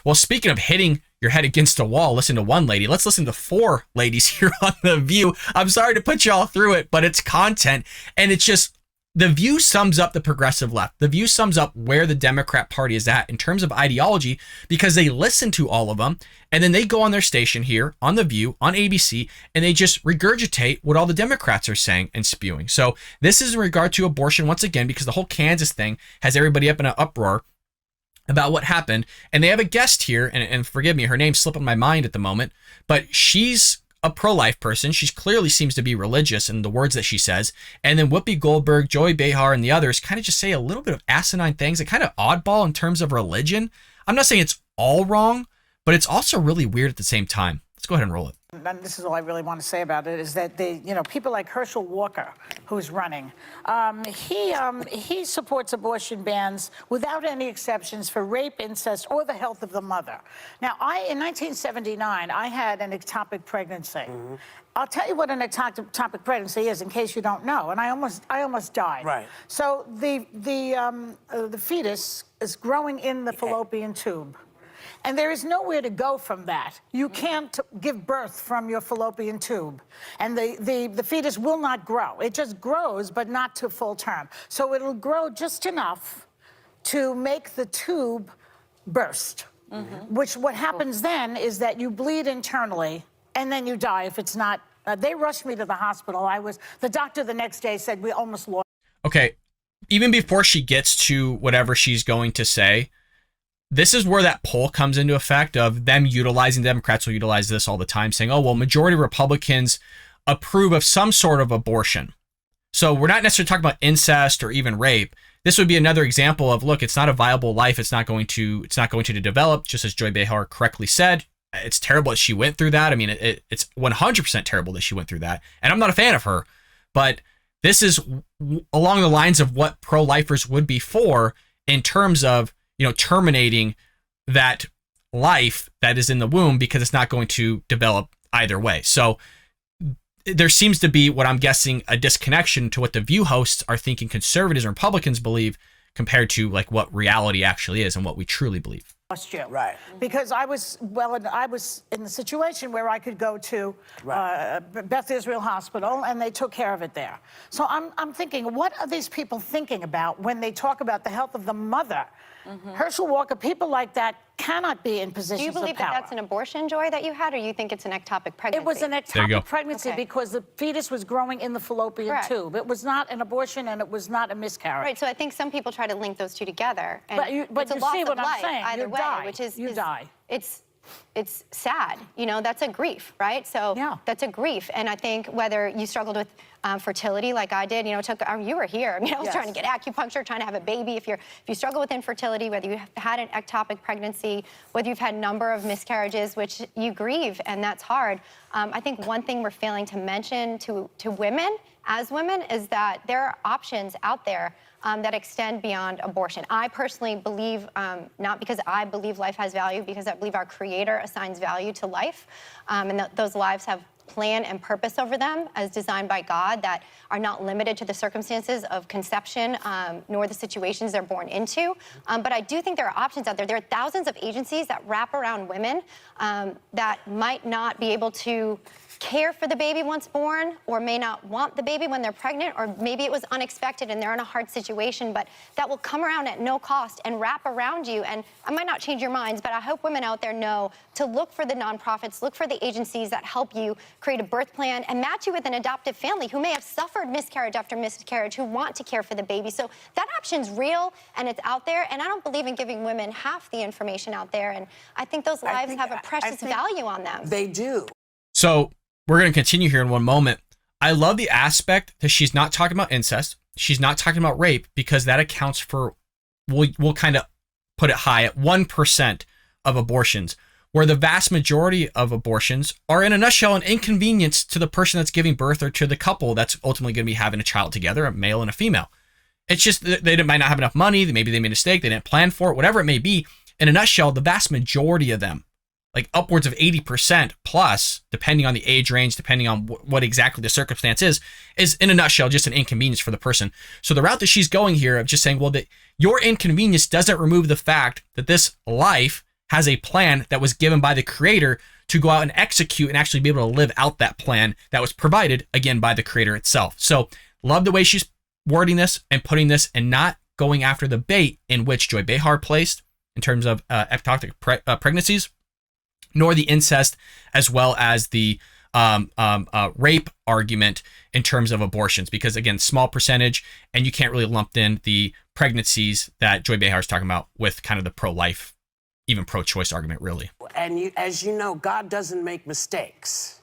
Well, speaking of hitting your head against a wall, listen to one lady. Let's listen to 4 ladies here on The View. I'm sorry to put you all through it, but it's content. And it's just, The View sums up the progressive left. The View sums up where the Democrat Party is at in terms of ideology, because they listen to all of them, and then they go on their station here on The View, on ABC, and they just regurgitate what all the Democrats are saying and spewing. So this is in regard to abortion, once again, because the whole Kansas thing has everybody up in an uproar about what happened. And they have a guest here, and forgive me, her name's slipping my mind at the moment, but she's a pro-life person. She clearly seems to be religious in the words that she says. And then Whoopi Goldberg, Joy Behar, and the others kind of just say a little bit of asinine things and kind of oddball in terms of religion. I'm not saying it's all wrong, but it's also really weird at the same time. Let's go ahead and roll it. And this is all I really want to say about it, is that people like Herschel Walker, who's running, he supports abortion bans without any exceptions for rape, incest, or the health of the mother. Now, in 1979, I had an ectopic pregnancy. Mm-hmm. I'll tell you what an ectopic pregnancy is, in case you don't know, and I almost died. Right. So the fetus is growing in the fallopian tube. And there is nowhere to go from that. You can't give birth from your fallopian tube. And the fetus will not grow. It just grows, but not to full term. So it'll grow just enough to make the tube burst. Mm-hmm. What happens then is that you bleed internally, and then you die if it's not. They rushed me to the hospital. The doctor the next day said we almost lost. Okay, even before she gets to whatever she's going to say, this is where that poll comes into effect of them utilizing, Democrats will utilize this all the time, saying, oh, well, majority of Republicans approve of some sort of abortion. So we're not necessarily talking about incest or even rape. This would be another example of, look, it's not a viable life. It's not going to develop, just as Joy Behar correctly said. It's terrible that she went through that. I mean, it's 100% terrible that she went through that. And I'm not a fan of her, but this is along the lines of what pro-lifers would be for in terms of, terminating that life that is in the womb because it's not going to develop either way. So there seems to be, what I'm guessing, a disconnection to what the View hosts are thinking conservatives and Republicans believe compared to like what reality actually is and what we truly believe. You. Right. Because I was in the situation where I could go to Beth Israel Hospital, and they took care of it there. So I'm thinking, what are these people thinking about when they talk about the health of the mother? Mm-hmm. Herschel Walker, people like that cannot be in positions of power. Do you believe that that's an abortion, Joy, that you had, or you think it's an ectopic pregnancy? It was an ectopic pregnancy because the fetus was growing in the fallopian tube. It was not an abortion, and it was not a miscarriage. Right, so I think some people try to link those two together. And but it's a you loss see what of life I'm saying. either You way, die. which is you die. It's sad, that's a grief, right? So that's a grief. And I think whether you struggled with fertility like I did, you were here. I was trying to get acupuncture, trying to have a baby. If you struggle with infertility, whether you had an ectopic pregnancy, whether you've had a number of miscarriages, which you grieve, and that's hard. I think one thing we're failing to mention to women, as women, is that there are options out there that extend beyond abortion. I personally believe, not because I believe life has value, because I believe our Creator assigns value to life, and those lives have plan and purpose over them as designed by God that are not limited to the circumstances of conception, nor the situations they're born into. But I do think there are options out there. There are thousands of agencies that wrap around women that might not be able to care for the baby once born, or may not want the baby when they're pregnant, or maybe it was unexpected and they're in a hard situation, but that will come around at no cost and wrap around you. And I might not change your minds, but I hope women out there know to look for the nonprofits, look for the agencies that help you create a birth plan and match you with an adoptive family who may have suffered miscarriage after miscarriage, who want to care for the baby. So that option's real and it's out there, and I don't believe in giving women half the information out there, and I think those lives have a precious value on them. They do. So we're going to continue here in one moment. I love the aspect that she's not talking about incest. She's not talking about rape, because that accounts for, we'll kind of put it high at 1% of abortions, where the vast majority of abortions are, in a nutshell, an inconvenience to the person that's giving birth or to the couple that's ultimately going to be having a child together, a male and a female. It's just they might not have enough money. Maybe they made a mistake. They didn't plan for it, whatever it may be. In a nutshell, the vast majority of them, like upwards of 80% plus, depending on the age range, depending on what exactly the circumstance is in a nutshell, just an inconvenience for the person. So the route that she's going here of just saying, well, that your inconvenience doesn't remove the fact that this life has a plan that was given by the creator to go out and execute and actually be able to live out that plan that was provided, again, by the creator itself. So love the way she's wording this and putting this and not going after the bait in which Joy Behar placed in terms of ectopic pregnancies, nor the incest, as well as the rape argument in terms of abortions, because again, small percentage, and you can't really lump in the pregnancies that Joy Behar is talking about with kind of the pro-life, even pro-choice argument, really. And as you know, God doesn't make mistakes.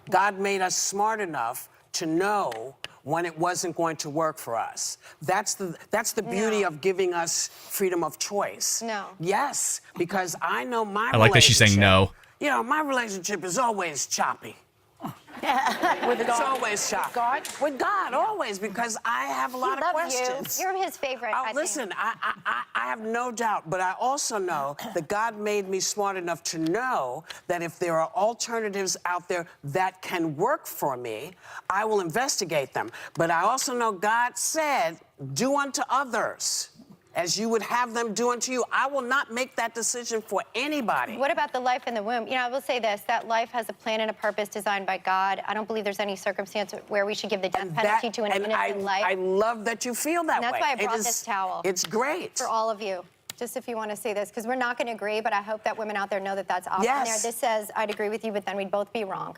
God made us smart enough to know when it wasn't going to work for us. That's the beauty of giving us freedom of choice. No. Yes, because I know my I like that she's saying no. You know, my relationship is always choppy. With God. It's always choppy. With God? With God, always, because I have a lot of questions. You're his favorite, I think. Listen, I have no doubt, but I also know that God made me smart enough to know that if there are alternatives out there that can work for me, I will investigate them. But I also know God said, do unto others as you would have them do unto you. I will not make that decision for anybody. What about the life in the womb? You know, I will say this, that life has a plan and a purpose designed by God. I don't believe there's any circumstance where we should give the death penalty to an innocent life. I love that you feel that way. And that's why I brought this towel. It's great. For all of you. Just if you want to see this, because we're not going to agree, but I hope that women out there know that that's off Yes. in there. This says, I'd agree with you, but then we'd both be wrong.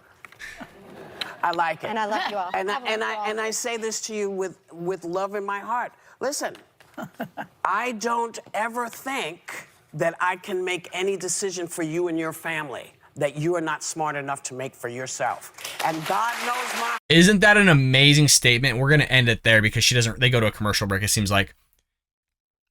I like it. And I love you all. And I say this to you with love in my heart. Listen, I don't ever think that I can make any decision for you and your family that you are not smart enough to make for yourself. And God knows my... Isn't that an amazing statement? We're going to end it there because they go to a commercial break, it seems like.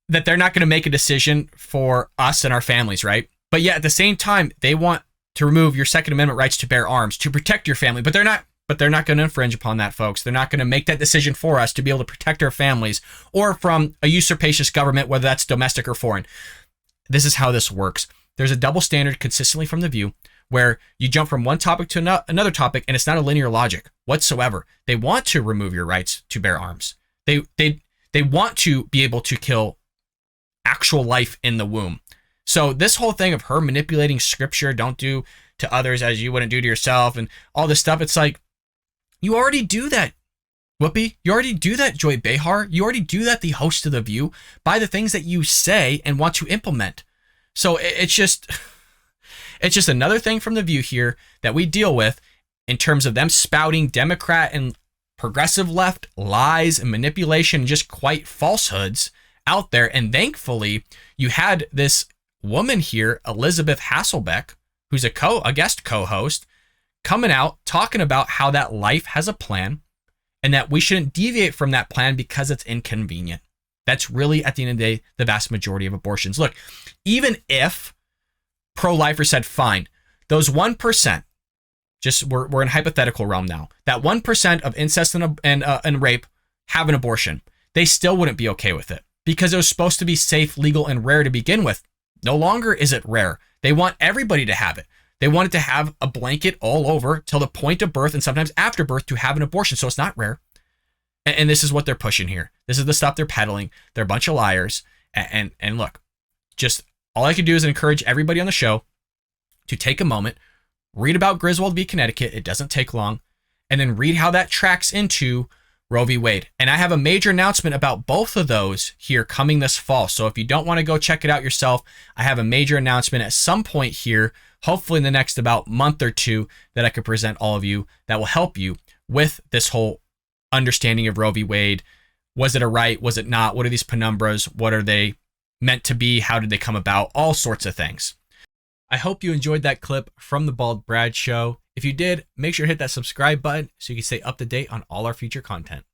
That they're not going to make a decision for us and our families, right? But yet at the same time, they want to remove your Second Amendment rights to bear arms, to protect your family, but they're not going to infringe upon that, folks. They're not going to make that decision for us to be able to protect our families or from a usurpacious government, whether that's domestic or foreign. This is how this works. There's a double standard consistently from The View where you jump from one topic to another topic, and it's not a linear logic whatsoever. They want to remove your rights to bear arms. They want to be able to kill actual life in the womb. So this whole thing of her manipulating scripture, don't do to others as you wouldn't do to yourself, and all this stuff, it's like, you already do that, Whoopi. You already do that, Joy Behar. You already do that, the host of The View, by the things that you say and want to implement. So it's just another thing from The View here that we deal with in terms of them spouting Democrat and progressive left lies and manipulation and just quite falsehoods out there. And thankfully, you had this woman here, Elisabeth Hasselbeck, who's a guest co-host, coming out talking about how that life has a plan and that we shouldn't deviate from that plan because it's inconvenient. That's really, at the end of the day, the vast majority of abortions. Look, even if pro-lifers said, fine, those 1%, we're in hypothetical realm now, that 1% of incest and rape have an abortion, they still wouldn't be okay with it because it was supposed to be safe, legal, and rare to begin with. No longer is it rare. They want everybody to have it. They want it to have a blanket all over till the point of birth and sometimes after birth to have an abortion. So it's not rare. And this is what they're pushing here. This is the stuff they're peddling. They're a bunch of liars. And look, just all I can do is encourage everybody on the show to take a moment, read about Griswold v. Connecticut. It doesn't take long. And then read how that tracks into Roe v. Wade. And I have a major announcement about both of those here coming this fall. So if you don't want to go check it out yourself, I have a major announcement at some point here, hopefully in the next about month or two, that I could present all of you that will help you with this whole understanding of Roe v. Wade. Was it a right? Was it not? What are these penumbras? What are they meant to be? How did they come about? All sorts of things. I hope you enjoyed that clip from the Bald Brad Show. If you did, make sure to hit that subscribe button so you can stay up to date on all our future content.